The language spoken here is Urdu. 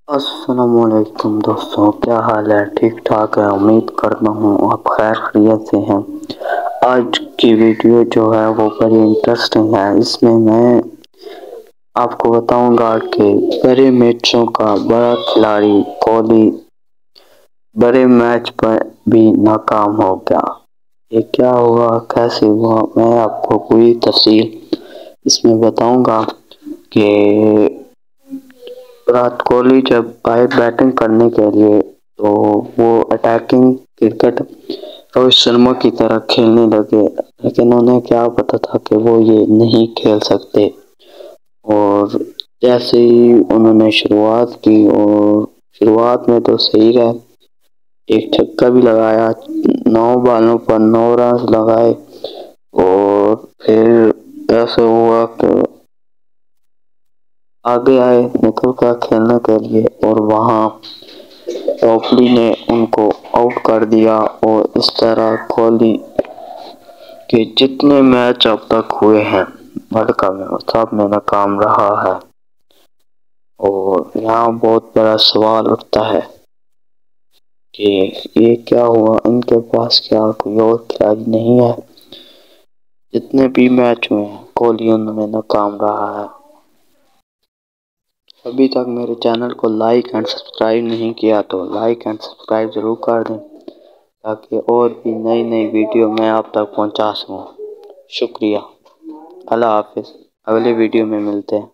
السلام علیکم دوستوں، کیا حال ہے؟ ٹھیک ٹھاک ہے؟ امید کرتا ہوں آپ خیر خیریت سے ہیں۔ آج کی ویڈیو جو ہے وہ بڑی انٹرسٹنگ ہے۔ اس میں آپ کو بتاؤں گا کہ بڑے میچوں کا بڑا کھلاڑی کوہلی بڑے میچ پر بھی ناکام ہو گیا۔ یہ کیا ہوا، کیسے ہوا، میں آپ کو پوری تفصیل اس میں بتاؤں گا کہ وراٹ کوہلی جب آئے بیٹنگ کرنے کے لیے تو وہ اٹیکنگ کرکٹ روہت شرما کی طرح کھیلنے لگے، لیکن انہیں کیا پتا تھا کہ وہ یہ نہیں کھیل سکتے۔ اور جیسے ہی انہوں نے شروعات کی، اور شروعات میں تو صحیح رہے، ایک چھکا بھی لگایا، 9 بالوں پر 9 رنز لگائے، اور پھر ایسا ہوا کہ آگے آئے نکل کر کھیلنے کے لیے، اور وہاں کوہلی نے ان کو آؤٹ کر دیا۔ اور اس طرح کوہلی کے جتنے میچ اب تک ہوئے ہیں ورلڈ کپ میں، سب میں ناکام رہا ہے۔ اور یہاں بہت بڑا سوال اٹھتا ہے کہ یہ کیا ہوا، ان کے پاس کیا کوئی اور کھلاڑی نہیں ہے؟ جتنے بھی میچ ہوئے ہیں کوہلی ان میں ناکام رہا ہے۔ ابھی تک میرے چینل کو لائک اینڈ سبسکرائب نہیں کیا تو لائک اینڈ سبسکرائب ضرور کر دیں، تاکہ اور بھی نئی ویڈیو میں آپ تک پہنچا سکوں۔ شکریہ، اللہ حافظ، اگلے ویڈیو میں ملتے ہیں۔